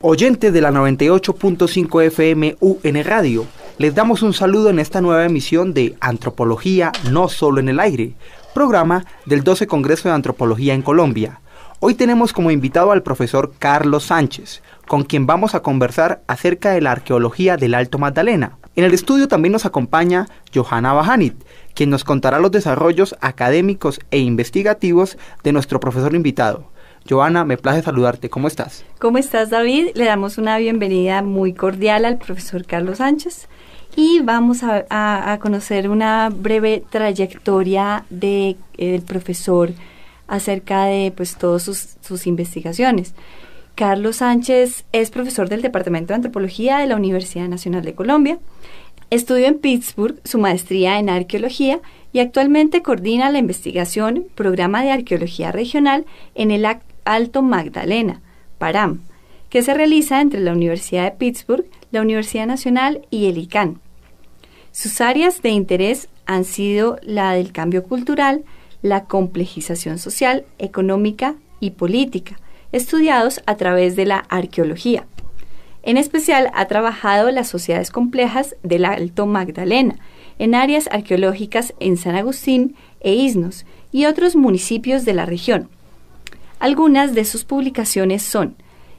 Oyentes de la 98.5 FM UN Radio, les damos un saludo en esta nueva emisión de Antropología no solo en el aire, programa del 12 Congreso de Antropología en Colombia. Hoy tenemos como invitado al profesor Carlos Sánchez, con quien vamos a conversar acerca de la arqueología del Alto Magdalena. En el estudio también nos acompaña Johanna Bajanit, quien nos contará los desarrollos académicos e investigativos de nuestro profesor invitado. Johanna, me place saludarte. ¿Cómo estás? ¿Cómo estás, David? Le damos una bienvenida muy cordial al profesor Carlos Sánchez y vamos a conocer una breve trayectoria del profesor acerca de todas sus investigaciones. Carlos Sánchez es profesor del Departamento de Antropología de la Universidad Nacional de Colombia. Estudió en Pittsburgh su maestría en arqueología y actualmente coordina la investigación Programa de Arqueología Regional en el Alto Magdalena, PARAM, que se realiza entre la Universidad de Pittsburgh, la Universidad Nacional y el ICANN. Sus áreas de interés han sido la del cambio cultural, la complejización social, económica y política, estudiados a través de la arqueología. En especial ha trabajado las sociedades complejas del Alto Magdalena, en áreas arqueológicas en San Agustín e Iznos y otros municipios de la región. Algunas de sus publicaciones son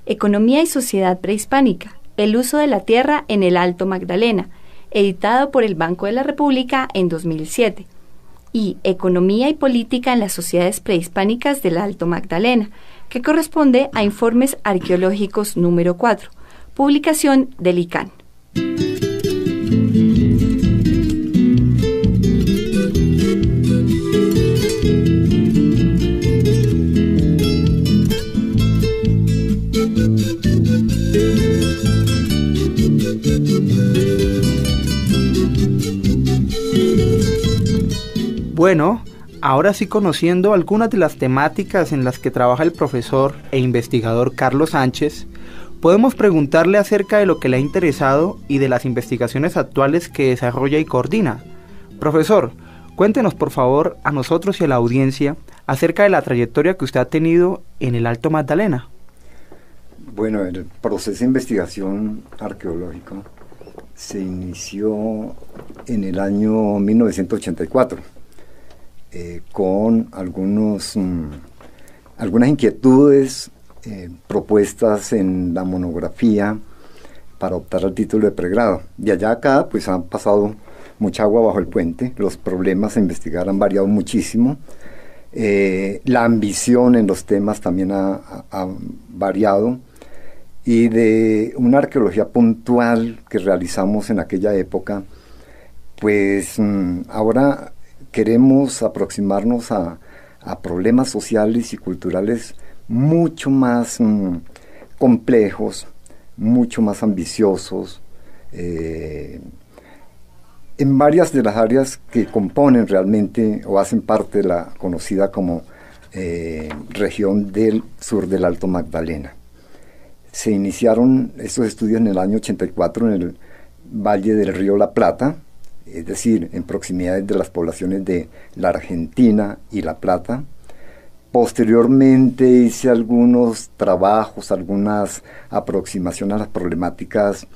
Economía y Sociedad Prehispánica, el uso de la tierra en el Alto Magdalena, editado por el Banco de la República en 2007, y Economía y Política en las Sociedades Prehispánicas del Alto Magdalena, que corresponde a Informes Arqueológicos número 4, publicación del ICANN. Bueno, ahora sí, conociendo algunas de las temáticas en las que trabaja el profesor e investigador Carlos Sánchez, podemos preguntarle acerca de lo que le ha interesado y de las investigaciones actuales que desarrolla y coordina. Profesor, cuéntenos por favor a nosotros y a la audiencia acerca de la trayectoria que usted ha tenido en el Alto Magdalena. Bueno, el proceso de investigación arqueológico se inició en el año 1984 con algunas inquietudes propuestas en la monografía para optar al título de pregrado. De allá a acá pues han pasado mucha agua bajo el puente, los problemas a investigar han variado muchísimo, la ambición en los temas también ha variado, y de una arqueología puntual que realizamos en aquella época, pues ahora queremos aproximarnos a problemas sociales y culturales mucho más complejos, mucho más ambiciosos, en varias de las áreas que componen realmente o hacen parte de la conocida como región del sur del Alto Magdalena. Se iniciaron estos estudios en el año 84 en el Valle del Río La Plata, es decir, en proximidades de las poblaciones de la Argentina y La Plata. Posteriormente hice algunos trabajos, algunas aproximaciones a las problemáticas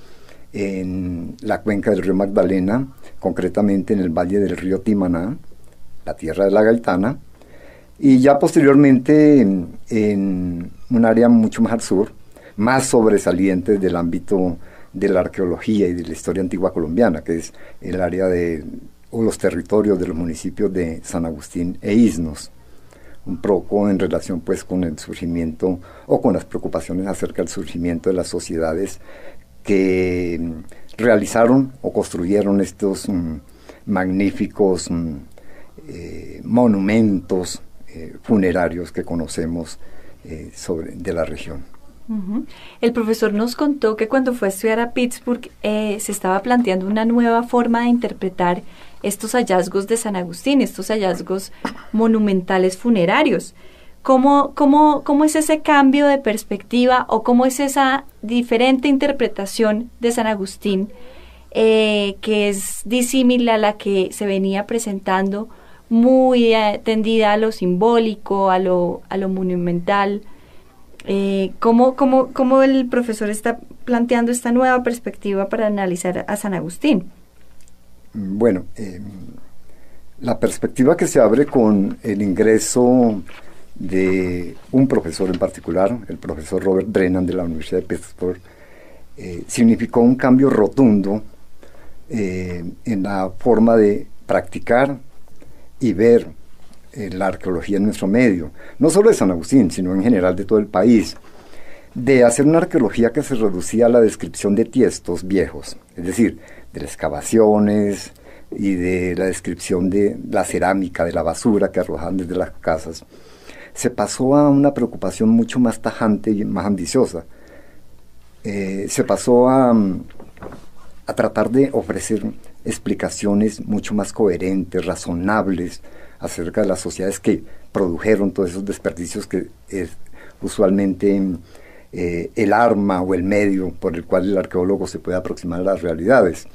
en la cuenca del río Magdalena, concretamente en el Valle del Río Timaná, la tierra de la Gaitana, y ya posteriormente en un área mucho más al sur, más sobresaliente del ámbito de la arqueología y de la historia antigua colombiana, que es el área o los territorios de los municipios de San Agustín e Iznos, un poco en relación pues con el surgimiento o con las preocupaciones acerca del surgimiento de las sociedades que realizaron o construyeron estos magníficos monumentos funerarios que conocemos de la región. Uh-huh. El profesor nos contó que cuando fue a estudiar a Pittsburgh se estaba planteando una nueva forma de interpretar estos hallazgos de San Agustín, estos hallazgos monumentales funerarios. ¿Cómo es ese cambio de perspectiva o cómo es esa diferente interpretación de San Agustín que es disímil a la que se venía presentando, muy tendida a lo simbólico, a lo monumental? ¿Cómo el profesor está planteando esta nueva perspectiva para analizar a San Agustín? Bueno, la perspectiva que se abre con el ingreso de un profesor en particular, el profesor Robert Brennan de la Universidad de Pittsburgh, significó un cambio rotundo en la forma de practicar y ver la arqueología en nuestro medio, no solo de San Agustín, sino en general de todo el país, de hacer una arqueología que se reducía a la descripción de tiestos viejos, es decir, de las excavaciones y de la descripción de la cerámica, de la basura que arrojaban desde las casas. Se pasó a una preocupación mucho más tajante y más ambiciosa. Se pasó a tratar de ofrecer explicaciones mucho más coherentes, razonables, acerca de las sociedades que produjeron todos esos desperdicios que es usualmente el arma o el medio por el cual el arqueólogo se puede aproximar a las realidades.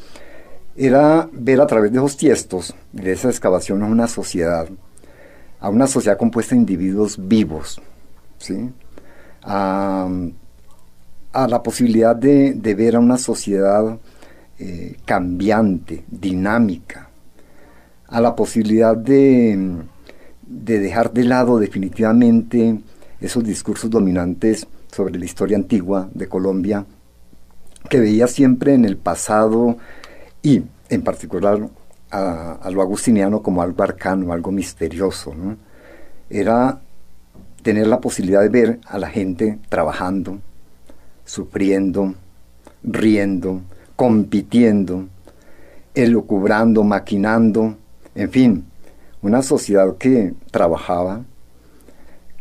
Era ver a través de esos tiestos, de esas excavaciones, a una sociedad compuesta de individuos vivos, ¿sí? A la posibilidad de ver a una sociedad cambiante, dinámica, a la posibilidad de dejar de lado definitivamente esos discursos dominantes sobre la historia antigua de Colombia, que veía siempre en el pasado y en particular a lo agustiniano como algo arcano, algo misterioso, ¿no? Era tener la posibilidad de ver a la gente trabajando, sufriendo, riendo, compitiendo, elucubrando, maquinando, en fin, una sociedad que trabajaba,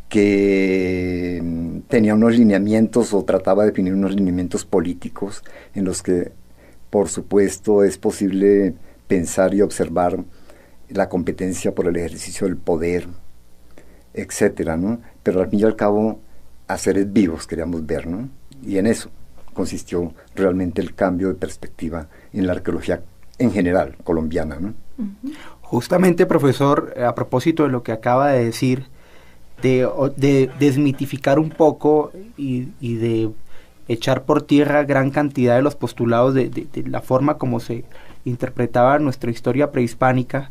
que tenía unos lineamientos o trataba de definir unos lineamientos políticos en los que, por supuesto, es posible pensar y observar la competencia por el ejercicio del poder, etcétera, ¿no? Pero al fin y al cabo, a seres vivos queríamos ver, ¿no? Y en eso consistió realmente el cambio de perspectiva en la arqueología en general colombiana, ¿no? Justamente, profesor, a propósito de lo que acaba de decir, de desmitificar un poco y de echar por tierra gran cantidad de los postulados de la forma como se interpretaba nuestra historia prehispánica,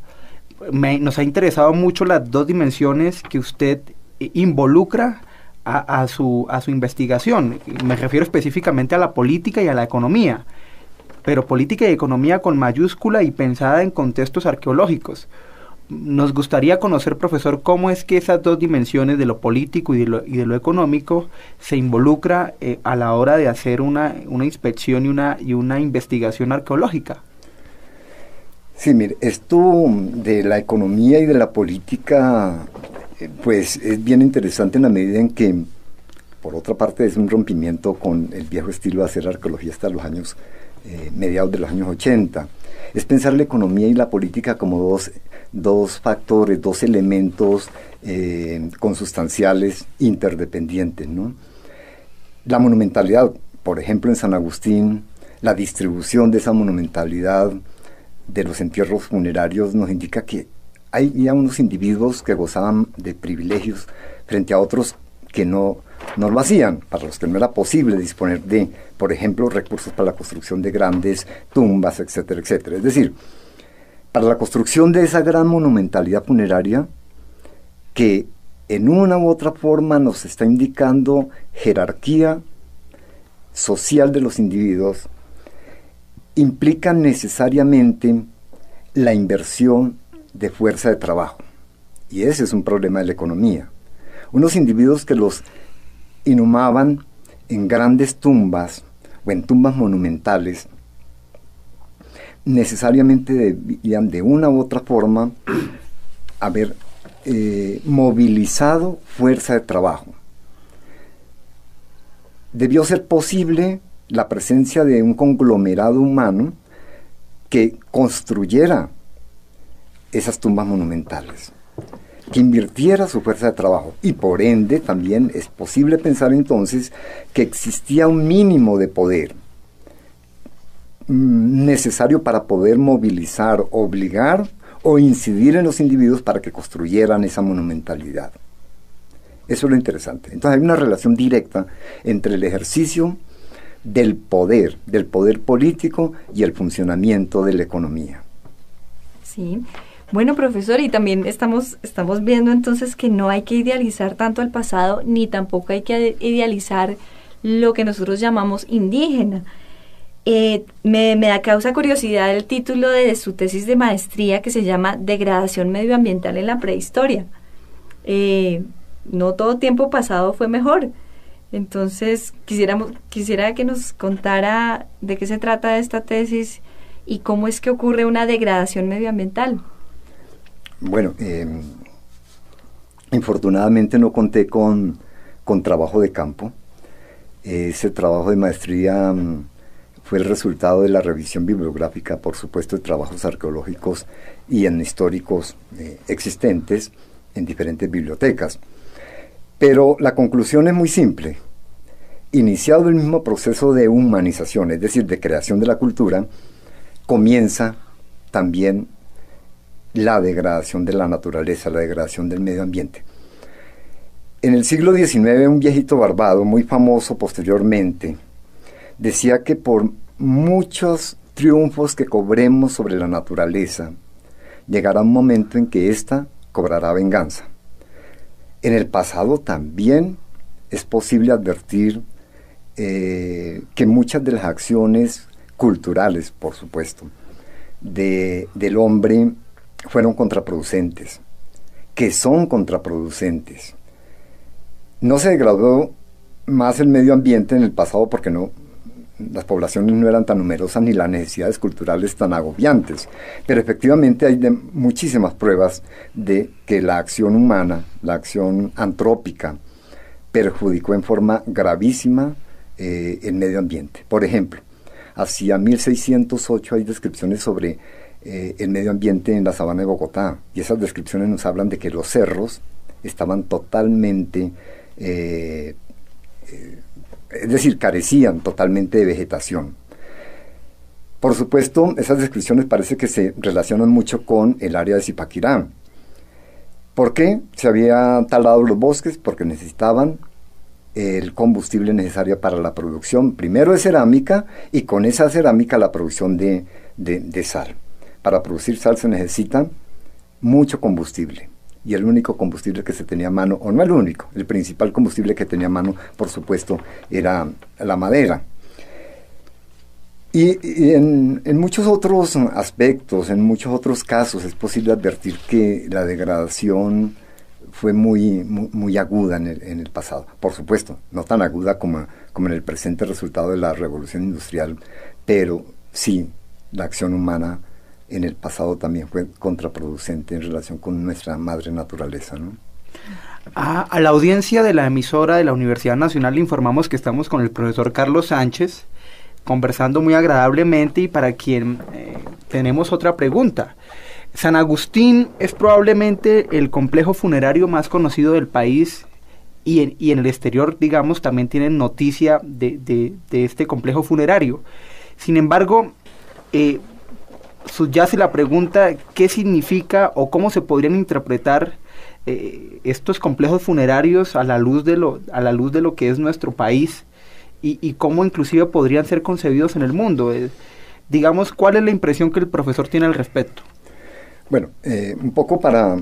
nos ha interesado mucho las dos dimensiones que usted involucra a su investigación. Me refiero específicamente a la política y a la economía, pero política y economía con mayúscula y pensada en contextos arqueológicos. Nos gustaría conocer, profesor, cómo es que esas dos dimensiones de lo político y de lo económico se involucra a la hora de hacer una inspección y una investigación arqueológica. Sí, mire, esto de la economía y de la política, pues es bien interesante en la medida en que, por otra parte, es un rompimiento con el viejo estilo de hacer arqueología hasta los años mediados de los años 80. Es pensar la economía y la política como dos factores, dos elementos consustanciales interdependientes, ¿no? La monumentalidad, por ejemplo, en San Agustín, la distribución de esa monumentalidad de los entierros funerarios nos indica que había unos individuos que gozaban de privilegios frente a otros que no lo hacían, para los que no era posible disponer de, por ejemplo, recursos para la construcción de grandes tumbas, etcétera, etcétera. Es decir, para la construcción de esa gran monumentalidad funeraria que en una u otra forma nos está indicando jerarquía social de los individuos, implica necesariamente la inversión de fuerza de trabajo. Y ese es un problema de la economía. Unos individuos que los inhumaban en grandes tumbas o en tumbas monumentales, necesariamente debían de una u otra forma haber movilizado fuerza de trabajo. Debió ser posible la presencia de un conglomerado humano que construyera esas tumbas monumentales, que invirtiera su fuerza de trabajo, y por ende también es posible pensar entonces que existía un mínimo de poder necesario para poder movilizar, obligar o incidir en los individuos para que construyeran esa monumentalidad. Eso es lo interesante. Entonces hay una relación directa entre el ejercicio del poder político y el funcionamiento de la economía. Sí. Bueno, profesor, y también estamos viendo entonces que no hay que idealizar tanto el pasado, ni tampoco hay que idealizar lo que nosotros llamamos indígena. Me da causa curiosidad el título de su tesis de maestría, que se llama Degradación medioambiental en la prehistoria. No todo tiempo pasado fue mejor. Entonces, quisiera que nos contara de qué se trata esta tesis y cómo es que ocurre una degradación medioambiental. Bueno, infortunadamente no conté con trabajo de campo. Ese trabajo de maestría fue el resultado de la revisión bibliográfica, por supuesto, de trabajos arqueológicos y históricos existentes en diferentes bibliotecas. Pero la conclusión es muy simple. Iniciado el mismo proceso de humanización, es decir, de creación de la cultura, comienza también la degradación de la naturaleza, la degradación del medio ambiente. En el siglo XIX, un viejito barbado, muy famoso posteriormente, decía que por muchos triunfos que cobremos sobre la naturaleza, llegará un momento en que ésta cobrará venganza. En el pasado también es posible advertir que muchas de las acciones culturales, por supuesto, del hombre fueron contraproducentes, que son contraproducentes. No se degradó más el medio ambiente en el pasado porque las poblaciones no eran tan numerosas ni las necesidades culturales tan agobiantes, pero efectivamente hay muchísimas pruebas de que la acción humana, la acción antrópica, perjudicó en forma gravísima el medio ambiente. Por ejemplo, hacia 1608 hay descripciones sobre el medio ambiente en la sabana de Bogotá, y esas descripciones nos hablan de que los cerros estaban totalmente, es decir, carecían totalmente de vegetación. Por supuesto, esas descripciones parece que se relacionan mucho con el área de Zipaquirá. ¿Por qué se habían talado los bosques? Porque necesitaban el combustible necesario para la producción, primero de cerámica, y con esa cerámica la producción de sal. Para producir sal se necesita mucho combustible, y el único combustible que se tenía a mano, o no el único, el principal combustible que tenía a mano, por supuesto, era la madera. Y en muchos otros aspectos, en muchos otros casos, es posible advertir que la degradación fue muy aguda en el pasado. Por supuesto, no tan aguda como en el presente resultado de la revolución industrial, pero sí, la acción humana en el pasado también fue contraproducente en relación con nuestra madre naturaleza, ¿no? A la audiencia de la emisora de la Universidad Nacional le informamos que estamos con el profesor Carlos Sánchez, conversando muy agradablemente, y para quien tenemos otra pregunta. San Agustín es probablemente el complejo funerario más conocido del país, y en el exterior, digamos, también tienen noticia de este complejo funerario. Sin embargo, subyace la pregunta: ¿qué significa o cómo se podrían interpretar estos complejos funerarios a la luz de lo que es nuestro país, y cómo inclusive podrían ser concebidos en el mundo? Digamos, ¿cuál es la impresión que el profesor tiene al respecto? Bueno, un poco para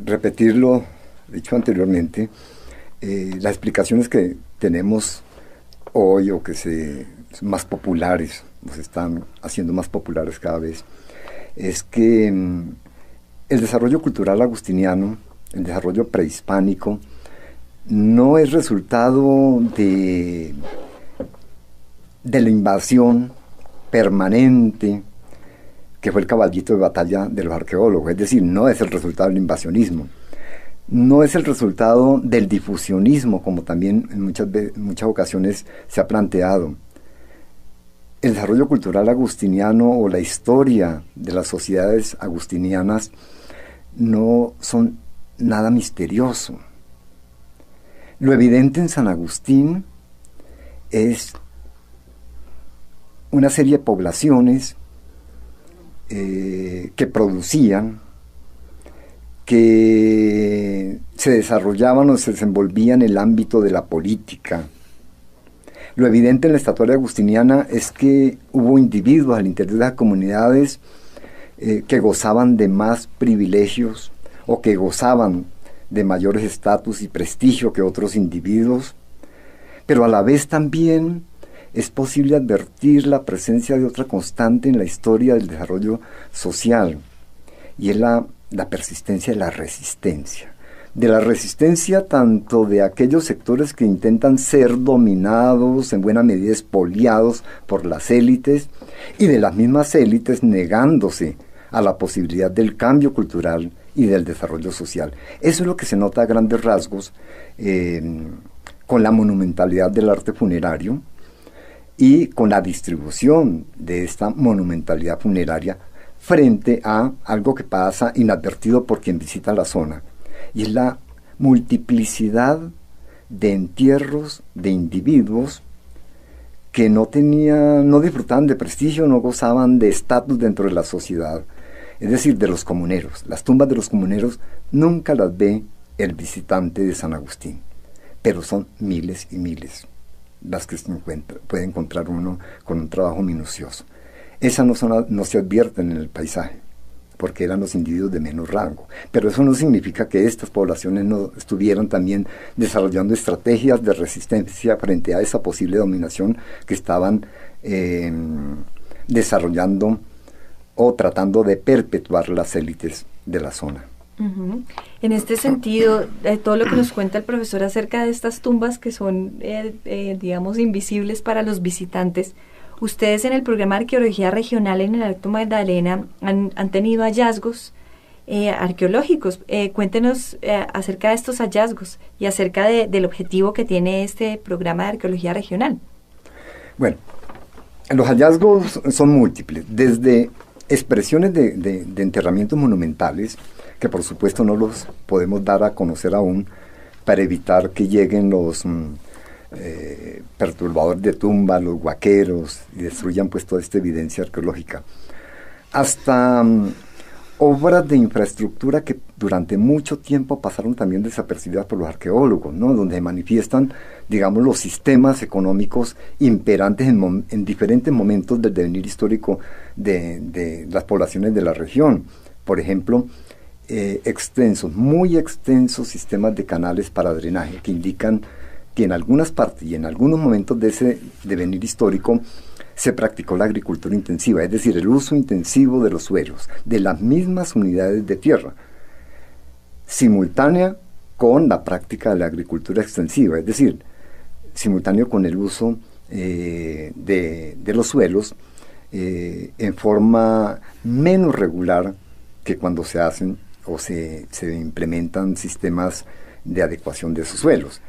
repetir lo dicho anteriormente, las explicaciones que tenemos hoy, o que son más populares, nos están haciendo más populares cada vez, es que el desarrollo cultural agustiniano, el desarrollo prehispánico, no es resultado de la invasión permanente que fue el caballito de batalla de los arqueólogos. Es decir, no es el resultado del invasionismo, no es el resultado del difusionismo, como también en muchas ocasiones se ha planteado. El desarrollo cultural agustiniano, o la historia de las sociedades agustinianas, no son nada misterioso. Lo evidente en San Agustín es una serie de poblaciones que producían que se desarrollaban o se desenvolvían en el ámbito de la política. Lo evidente en la estatuaria agustiniana es que hubo individuos al interior de las comunidades que gozaban de más privilegios o que gozaban de mayores estatus y prestigio que otros individuos, pero a la vez también es posible advertir la presencia de otra constante en la historia del desarrollo social, y es la persistencia de la resistencia tanto de aquellos sectores que intentan ser dominados, en buena medida expoliados por las élites, y de las mismas élites negándose a la posibilidad del cambio cultural y del desarrollo social. Eso es lo que se nota a grandes rasgos con la monumentalidad del arte funerario y con la distribución de esta monumentalidad funeraria frente a algo que pasa inadvertido por quien visita la zona, y es la multiplicidad de entierros de individuos que no disfrutaban de prestigio, no gozaban de estatus dentro de la sociedad, es decir, de los comuneros. Las tumbas de los comuneros nunca las ve el visitante de San Agustín, pero son miles y miles las que puede encontrar uno con un trabajo minucioso. Esas no se advierten en el paisaje, porque eran los individuos de menos rango. Pero eso no significa que estas poblaciones no estuvieran también desarrollando estrategias de resistencia frente a esa posible dominación que estaban desarrollando o tratando de perpetuar las élites de la zona. Uh-huh. En este sentido, todo lo que nos cuenta el profesor acerca de estas tumbas que son, digamos, invisibles para los visitantes, ustedes en el programa Arqueología Regional en el Alto Magdalena han tenido hallazgos arqueológicos. Cuéntenos acerca de estos hallazgos y acerca del objetivo que tiene este programa de Arqueología Regional. Bueno, los hallazgos son múltiples, desde expresiones de enterramientos monumentales, que por supuesto no los podemos dar a conocer aún para evitar que lleguen los perturbadores de tumba, los huaqueros, y destruyan pues toda esta evidencia arqueológica, hasta obras de infraestructura que durante mucho tiempo pasaron también desapercibidas por los arqueólogos, ¿no? Donde manifiestan, digamos, los sistemas económicos imperantes en diferentes momentos del devenir histórico de las poblaciones de la región. Por ejemplo, muy extensos sistemas de canales para drenaje que indican que en algunas partes y en algunos momentos de ese devenir histórico se practicó la agricultura intensiva, es decir, el uso intensivo de los suelos, de las mismas unidades de tierra, simultánea con la práctica de la agricultura extensiva, es decir, simultáneo con el uso de los suelos en forma menos regular que cuando se hacen o se implementan sistemas de adecuación de esos suelos.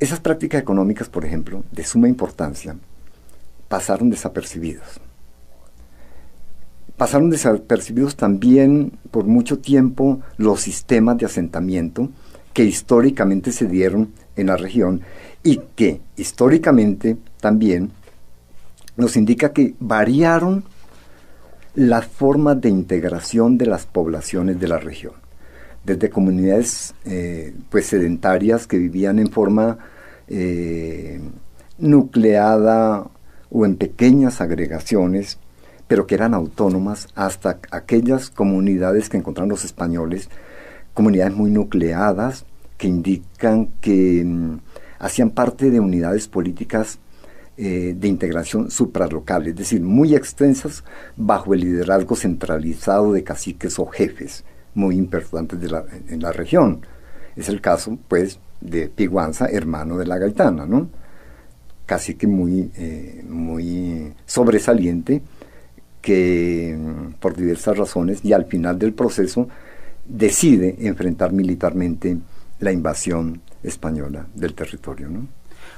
Esas prácticas económicas, por ejemplo, de suma importancia, pasaron desapercibidos. Pasaron desapercibidos también por mucho tiempo los sistemas de asentamiento que históricamente se dieron en la región y que históricamente también nos indica que variaron las formas de integración de las poblaciones de la región, desde comunidades pues sedentarias que vivían en forma nucleada o en pequeñas agregaciones, pero que eran autónomas, hasta aquellas comunidades que encontraron los españoles, comunidades muy nucleadas, que indican que hacían parte de unidades políticas de integración supralocal, es decir, muy extensas bajo el liderazgo centralizado de caciques o jefes muy importantes en la región. Es el caso, pues, de Piguanza, hermano de la Gaitana, ¿no? Cacique muy sobresaliente, que por diversas razones y al final del proceso decide enfrentar militarmente la invasión española del territorio, ¿no?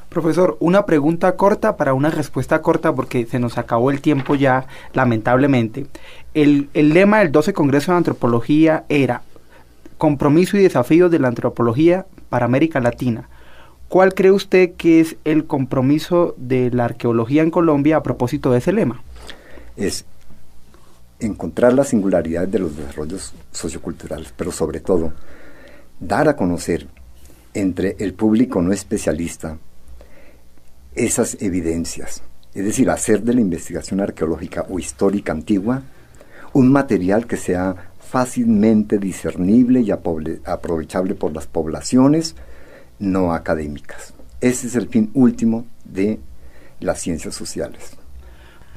Profesor, una pregunta corta para una respuesta corta porque se nos acabó el tiempo ya, lamentablemente. El lema del 12 Congreso de Antropología era compromiso y desafío de la antropología para América Latina. ¿Cuál cree usted que es el compromiso de la arqueología en Colombia a propósito de ese lema? Es encontrar las singularidades de los desarrollos socioculturales, pero sobre todo, dar a conocer entre el público no especialista esas evidencias. Es decir, hacer de la investigación arqueológica o histórica antigua un material que sea fácilmente discernible y aprovechable por las poblaciones no académicas. Ese es el fin último de las ciencias sociales.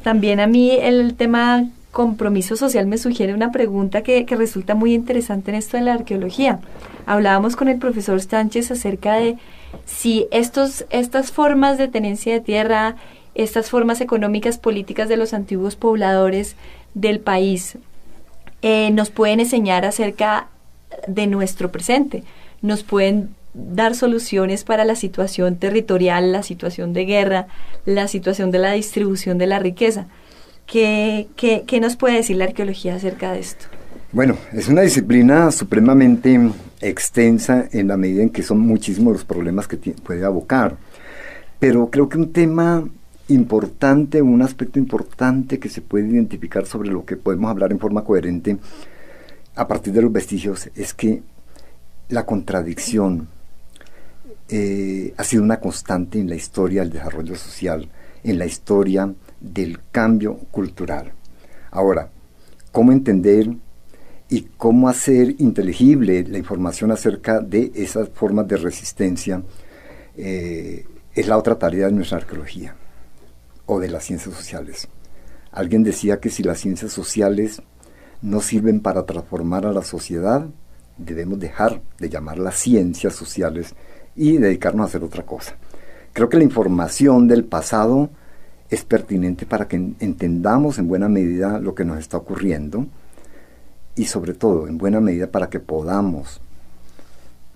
También a mí el tema compromiso social me sugiere una pregunta que resulta muy interesante en esto de la arqueología. Hablábamos con el profesor Sánchez acerca de si estas formas de tenencia de tierra, estas formas económicas, políticas de los antiguos pobladores del país nos pueden enseñar acerca de nuestro presente, nos pueden dar soluciones para la situación territorial, la situación de guerra, la situación de la distribución de la riqueza. ¿Qué nos puede decir la arqueología acerca de esto? Bueno, es una disciplina supremamente extensa en la medida en que son muchísimos los problemas que puede abocar, pero creo que un tema importante, un aspecto importante que se puede identificar sobre lo que podemos hablar en forma coherente a partir de los vestigios es que la contradicción ha sido una constante en la historia del desarrollo social, en la historia del cambio cultural. Ahora, ¿cómo entender y cómo hacer inteligible la información acerca de esas formas de resistencia? Es la otra tarea de nuestra arqueología o de las ciencias sociales. Alguien decía que si las ciencias sociales no sirven para transformar a la sociedad, debemos dejar de llamarlas ciencias sociales y dedicarnos a hacer otra cosa. Creo que la información del pasado es pertinente para que entendamos en buena medida lo que nos está ocurriendo y sobre todo en buena medida para que podamos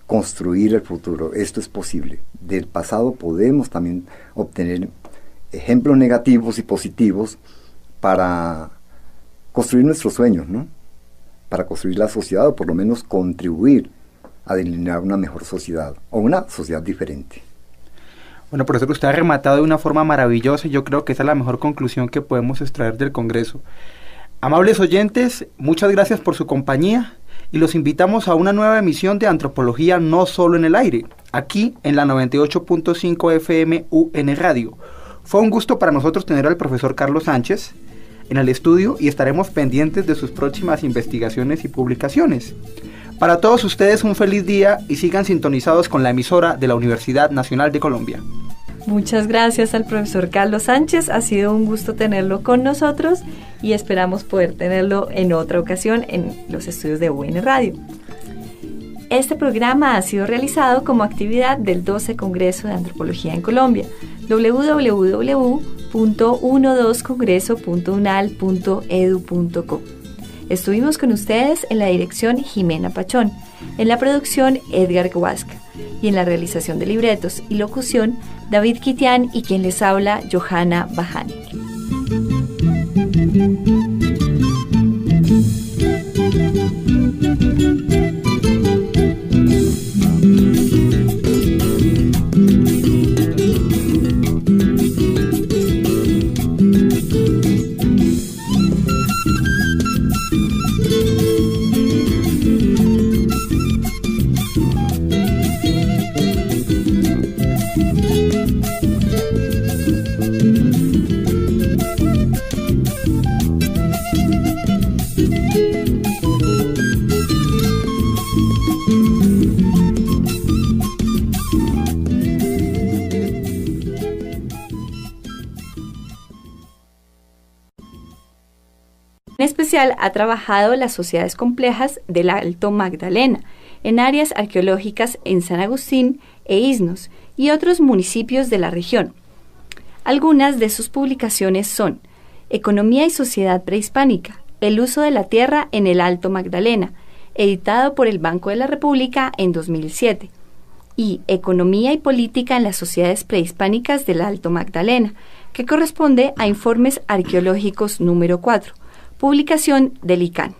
construir el futuro. Esto es posible. Del pasado podemos también obtener ejemplos negativos y positivos para construir nuestros sueños, ¿no? Para construir la sociedad o por lo menos contribuir a delinear una mejor sociedad o una sociedad diferente. Bueno, profesor, usted ha rematado de una forma maravillosa y yo creo que esa es la mejor conclusión que podemos extraer del Congreso. Amables oyentes, muchas gracias por su compañía y los invitamos a una nueva emisión de Antropología No Solo en el Aire, aquí en la 98.5 FM UN Radio. Fue un gusto para nosotros tener al profesor Carlos Sánchez en el estudio y estaremos pendientes de sus próximas investigaciones y publicaciones. Para todos ustedes un feliz día y sigan sintonizados con la emisora de la Universidad Nacional de Colombia. Muchas gracias al profesor Carlos Sánchez, ha sido un gusto tenerlo con nosotros y esperamos poder tenerlo en otra ocasión en los estudios de UN Radio. Este programa ha sido realizado como actividad del 12 Congreso de Antropología en Colombia, www.12congreso.unal.edu.co. Estuvimos con ustedes en la dirección Jimena Pachón, en la producción Edgar Huasca y en la realización de libretos y locución David Kitian y quien les habla Johanna Bajani. En especial ha trabajado las sociedades complejas del Alto Magdalena, en áreas arqueológicas en San Agustín e Iznos y otros municipios de la región. Algunas de sus publicaciones son Economía y Sociedad Prehispánica, el uso de la tierra en el Alto Magdalena, editado por el Banco de la República en 2007, y Economía y Política en las Sociedades Prehispánicas del Alto Magdalena, que corresponde a Informes Arqueológicos número 4, publicación del ICANN.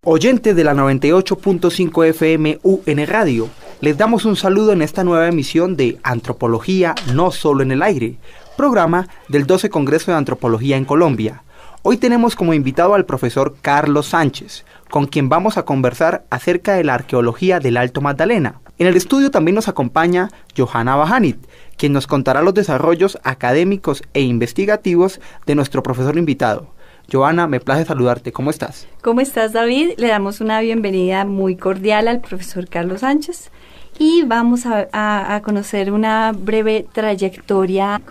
Oyente de la 98.5 FM UN Radio, Les damos un saludo en esta nueva emisión de Antropología no solo en el aire, programa del 12 Congreso de Antropología en Colombia. Hoy tenemos como invitado al profesor Carlos Sánchez, con quien vamos a conversar acerca de la arqueología del Alto Magdalena. En el estudio también nos acompaña Johanna Bajanit, quien nos contará los desarrollos académicos e investigativos de nuestro profesor invitado. Johanna, me place saludarte. ¿Cómo estás? ¿Cómo estás, David? Le damos una bienvenida muy cordial al profesor Carlos Sánchez y vamos a conocer una breve trayectoria.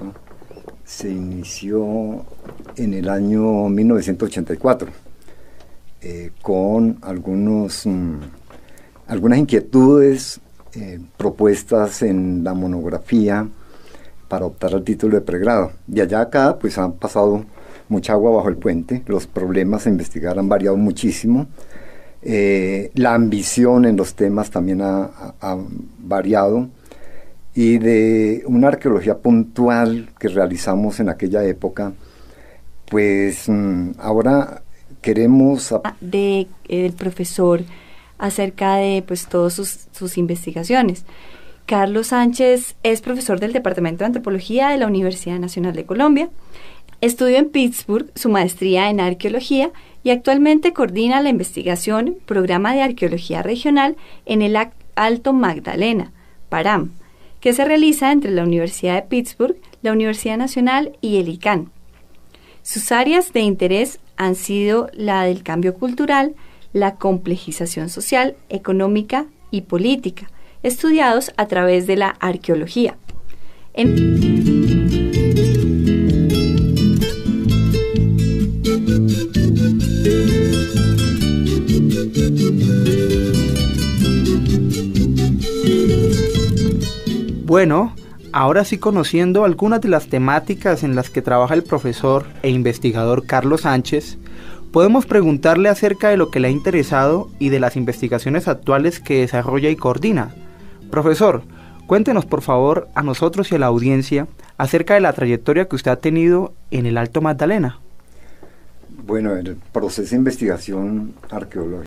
Se inició en el año 1984 con algunas inquietudes propuestas en la monografía para optar al título de pregrado. De allá a acá pues han pasado mucha agua bajo el puente, los problemas a investigar han variado muchísimo, la ambición en los temas también ha variado, y de una arqueología puntual que realizamos en aquella época, pues ahora queremos... del profesor acerca de pues todas sus investigaciones. Carlos Sánchez es profesor del Departamento de Antropología de la Universidad Nacional de Colombia. Estudió en Pittsburgh su maestría en arqueología y actualmente coordina la investigación Programa de Arqueología Regional en el Alto Magdalena, PARAM, que se realiza entre la Universidad de Pittsburgh, la Universidad Nacional y el ICANN. Sus áreas de interés han sido la del cambio cultural, la complejización social, económica y política, estudiados a través de la arqueología. Bueno, ahora sí, conociendo algunas de las temáticas en las que trabaja el profesor e investigador Carlos Sánchez, podemos preguntarle acerca de lo que le ha interesado y de las investigaciones actuales que desarrolla y coordina. Profesor, cuéntenos por favor a nosotros y a la audiencia acerca de la trayectoria que usted ha tenido en el Alto Magdalena. Bueno, el proceso de investigación arqueológica